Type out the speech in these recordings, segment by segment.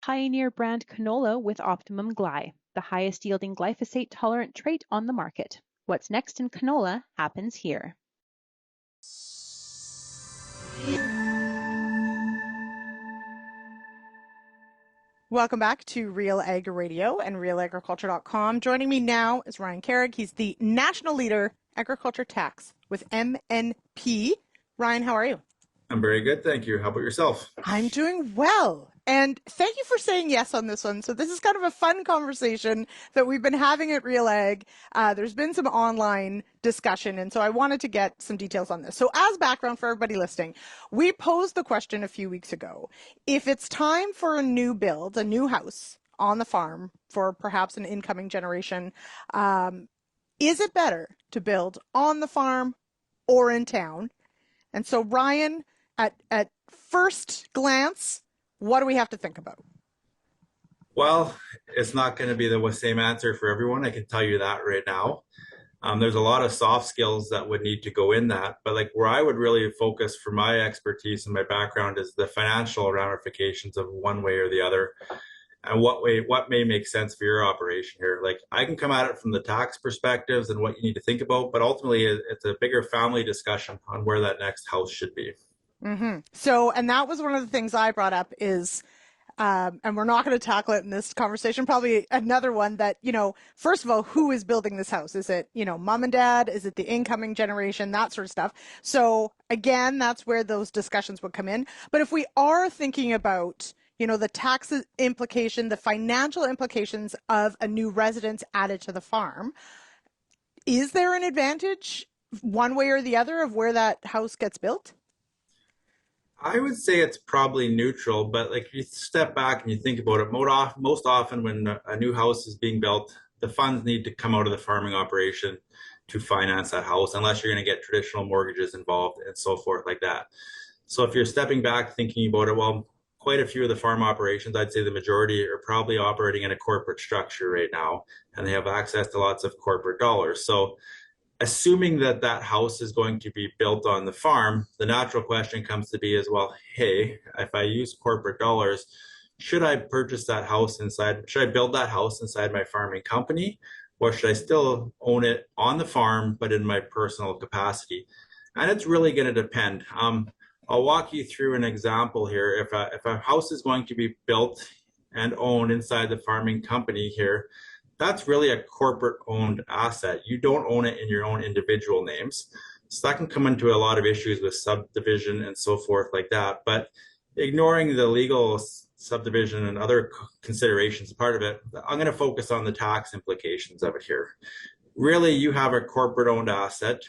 Pioneer brand canola with Optimum Gly, the highest yielding glyphosate tolerant trait on the market. What's next in canola happens here. Welcome back to Real Ag Radio and RealAgriculture.com. Joining me now is Ryan Kehrig. He's the National Leader, Agriculture Tax with MNP. Ryan, how are you? I'm very good, thank you. How about yourself? I'm doing well. And thank you for saying yes on this one. So this is kind of a fun conversation that we've been having at Real Ag. There's been some online discussion, and so I wanted to get some details on this. So as background for everybody listening, we posed the question a few weeks ago. If it's time for a new build, a new house on the farm for perhaps an incoming generation, is it better to build on the farm or in town? And so Ryan, at first glance, what do we have to think about? Well, it's not going to be the same answer for everyone. I can tell you that right now. There's a lot of soft skills that would need to go in that, but like where I would really focus for my expertise and my background is the financial ramifications of one way or the other, and what may make sense for your operation here. Like I can come at it from the tax perspectives and what you need to think about, but ultimately it's a bigger family discussion on where that next house should be. Mm-hmm. So, and that was one of the things I brought up is, and we're not going to tackle it in this conversation, probably another one that, first of all, who is building this house? Is it, mom and dad? Is it the incoming generation? That sort of stuff. So again, that's where those discussions would come in. But if we are thinking about, the tax implication, the financial implications of a new residence added to the farm, is there an advantage one way or the other of where that house gets built? I would say it's probably neutral, but like if you step back and you think about it, most often when a new house is being built, the funds need to come out of the farming operation to finance that house, unless you're going to get traditional mortgages involved and so forth like that. So if you're stepping back thinking about it, well, quite a few of the farm operations, I'd say the majority are probably operating in a corporate structure right now, and they have access to lots of corporate dollars. So assuming that that house is going to be built on the farm, the natural question comes to be as well, hey, if I use corporate dollars, should I purchase that house inside, should I build that house inside my farming company, or should I still own it on the farm, but in my personal capacity? And it's really going to depend. I'll walk you through an example here. If a house is going to be built and owned inside the farming company here, that's really a corporate owned asset. You don't own it in your own individual names. So that can come into a lot of issues with subdivision and so forth like that. But ignoring the legal subdivision and other considerations part of it, I'm going to focus on the tax implications of it here. Really, you have a corporate owned asset.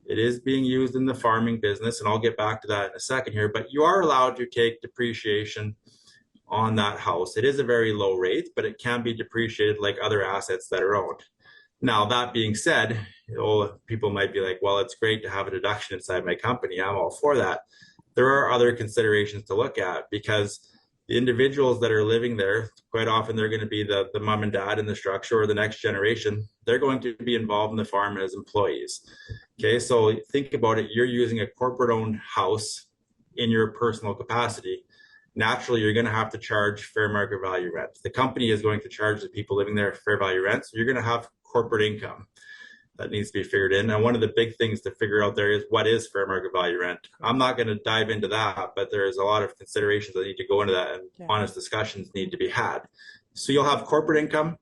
It is being used in the farming business, and I'll get back to that in a second here, but you are allowed to take depreciation on that house. It is a very low rate, but it can be depreciated like other assets that are owned. Now, that being said, people might be like, well, it's great to have a deduction inside my company. I'm all for that. There are other considerations to look at, because the individuals that are living there, quite often they're going to be the mom and dad in the structure or the next generation. They're going to be involved in the farm as employees. Okay, so think about it. You're using a corporate owned house in your personal capacity. Naturally, you're going to have to charge fair market value rent. The company is going to charge the people living there fair value rent. So you're going to have corporate income that needs to be figured in. And one of the big things to figure out there is, what is fair market value rent? I'm not going to dive into that, but there's a lot of considerations that need to go into that, and honest discussions need to be had. So you'll have corporate income.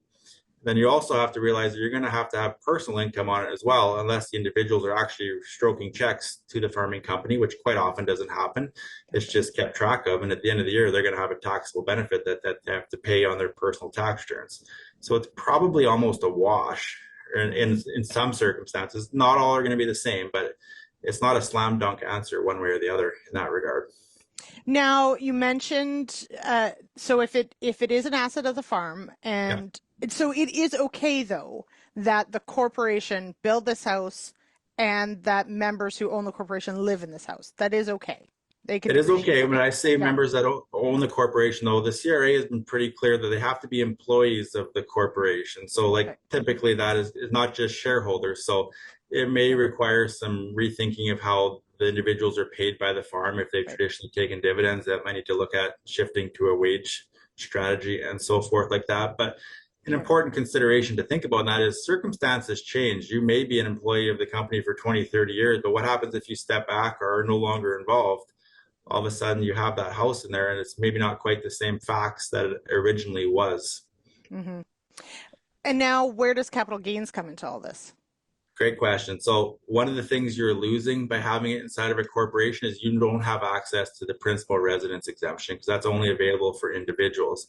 Then you also have to realize that you're going to have personal income on it as well, unless the individuals are actually stroking checks to the farming company, which quite often doesn't happen. It's just kept track of. And at the end of the year, they're going to have a taxable benefit that they have to pay on their personal tax returns. So it's probably almost a wash in some circumstances. Not all are going to be the same, but it's not a slam dunk answer one way or the other in that regard. Now, you mentioned, so if it is an asset of the farm, and so it is okay, though, that the corporation build this house and that members who own the corporation live in this house. That is okay. It is okay. When I say members that own the corporation, though, the CRA has been pretty clear that they have to be employees of the corporation. So typically that is not just shareholders. So it may require some rethinking of how the individuals are paid by the farm. If they've traditionally taken dividends, that might need to look at shifting to a wage strategy and so forth like that. But an important consideration to think about in that is circumstances change. You may be an employee of the company for 20, 30 years, but what happens if you step back or are no longer involved? All of a sudden you have that house in there and it's maybe not quite the same facts that it originally was. Mm-hmm. And now where does capital gains come into all this? Great question. So one of the things you're losing by having it inside of a corporation is you don't have access to the principal residence exemption because that's only available for individuals.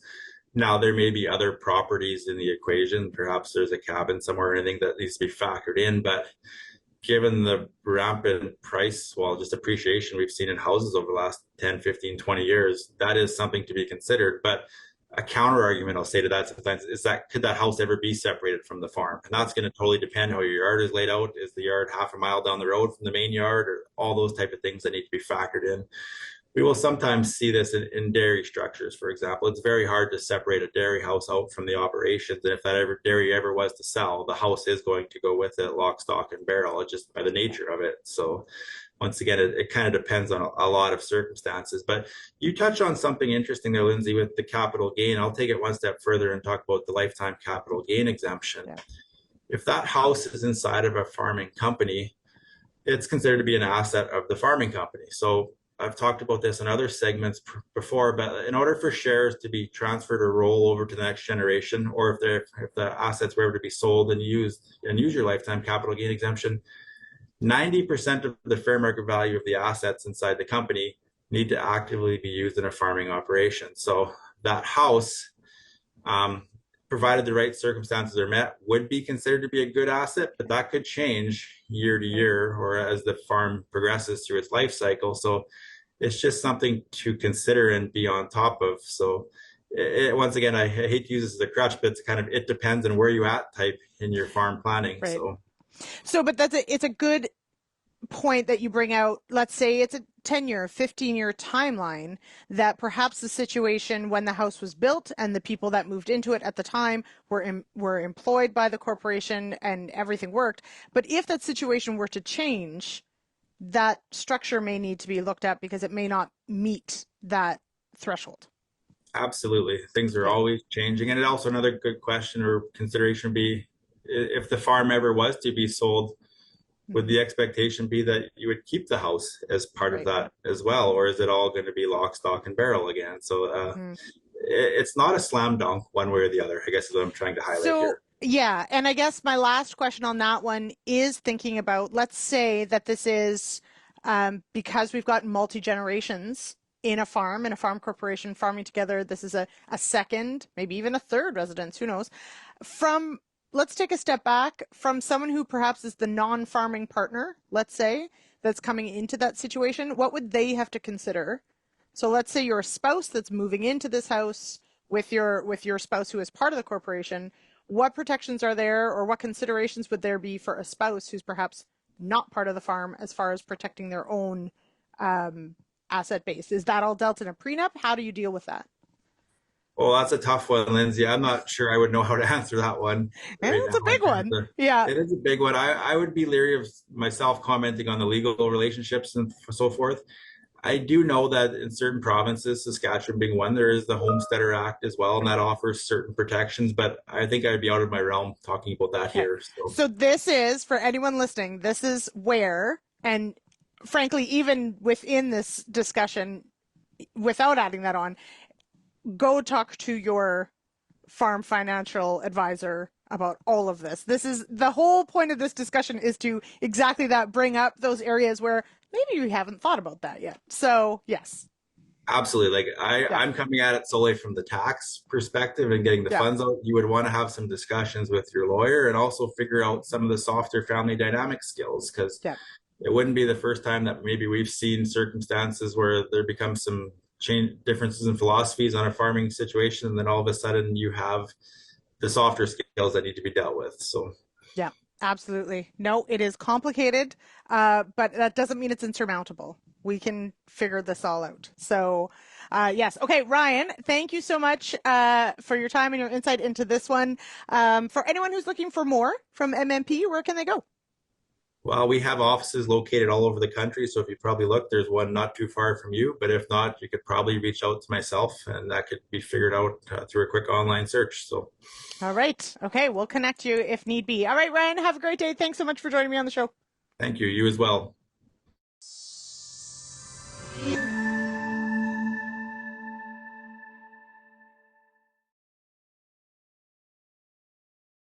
Now, there may be other properties in the equation. Perhaps there's a cabin somewhere or anything that needs to be factored in. But given the rampant price, well, just appreciation we've seen in houses over the last 10, 15, 20 years, that is something to be considered. But a counter argument I'll say to that sometimes is that could that house ever be separated from the farm? And that's going to totally depend how your yard is laid out. Is the yard half a mile down the road from the main yard, or all those type of things that need to be factored in? We will sometimes see this in dairy structures, for example. It's very hard to separate a dairy house out from the operations. And if that dairy ever was to sell, the house is going to go with it, lock, stock, and barrel, just by the nature of it. So once again, it kind of depends on a lot of circumstances. But you touch on something interesting there, Lindsay, with the capital gain. I'll take it one step further and talk about the lifetime capital gain exemption. Yeah. If that house is inside of a farming company, it's considered to be an asset of the farming company. So I've talked about this in other segments before, but in order for shares to be transferred or roll over to the next generation, or if the assets were ever to be sold and use your lifetime capital gain exemption, 90% of the fair market value of the assets inside the company need to actively be used in a farming operation. So that house, provided the right circumstances are met, would be considered to be a good asset, but that could change year to year or as the farm progresses through its life cycle. So it's just something to consider and be on top of. So once again, I hate to use this as a crutch, but it's kind of, it depends on where you at type in your farm planning. Right. So, but it's a good point that you bring out. Let's say it's a 10-year, 15-year timeline, that perhaps the situation when the house was built and the people that moved into it at the time were employed by the corporation and everything worked. But if that situation were to change, that structure may need to be looked at because it may not meet that threshold. Absolutely. Things are always changing. And it also, another good question or consideration would be, if the farm ever was to be sold, would the expectation be that you would keep the house as part of that as well? Or is it all going to be lock, stock, and barrel again? So it's not a slam dunk one way or the other, I guess is what I'm trying to highlight here. Yeah. And I guess my last question on that one is thinking about, let's say that this is because we've got multi-generations in a farm corporation farming together. This is a second, maybe even a third residence, who knows? Let's take a step back from someone who perhaps is the non-farming partner, let's say, that's coming into that situation. What would they have to consider? So let's say you're a spouse that's moving into this house with your spouse who is part of the corporation. What protections are there, or what considerations would there be for a spouse who's perhaps not part of the farm as far as protecting their own asset base? Is that all dealt in a prenup? How do you deal with that? Well, that's a tough one, Lindsay. I'm not sure I would know how to answer that one. It's a big one. Yeah. It is a big one. I would be leery of myself commenting on the legal relationships and so forth. I do know that in certain provinces, Saskatchewan being one, there is the Homesteader Act as well, and that offers certain protections, but I think I'd be out of my realm talking about that here. So this is, for anyone listening, this is where, and frankly, even within this discussion, without adding that on, go talk to your farm financial advisor about all of this. This is the whole point of this discussion, is to exactly that, bring up those areas where maybe you haven't thought about that yet. So yes. Absolutely. Like I'm coming at it solely from the tax perspective and getting the funds out. You would want to have some discussions with your lawyer and also figure out some of the softer family dynamic skills, because it wouldn't be the first time that maybe we've seen circumstances where there becomes some differences in philosophies on a farming situation, and then all of a sudden you have the softer skills that need to be dealt with. So yeah, absolutely. No, it is complicated, but that doesn't mean it's insurmountable. We can figure this all out. So yes. Okay, Ryan, thank you so much for your time and your insight into this one. For anyone who's looking for more from MMP, where can they go? Well, we have offices located all over the country, so if you probably look, there's one not too far from you. But if not, you could probably reach out to myself, and that could be figured out through a quick online search. So, All right. Okay, we'll connect you if need be. All right, Ryan, have a great day. Thanks so much for joining me on the show. thank you. You as well.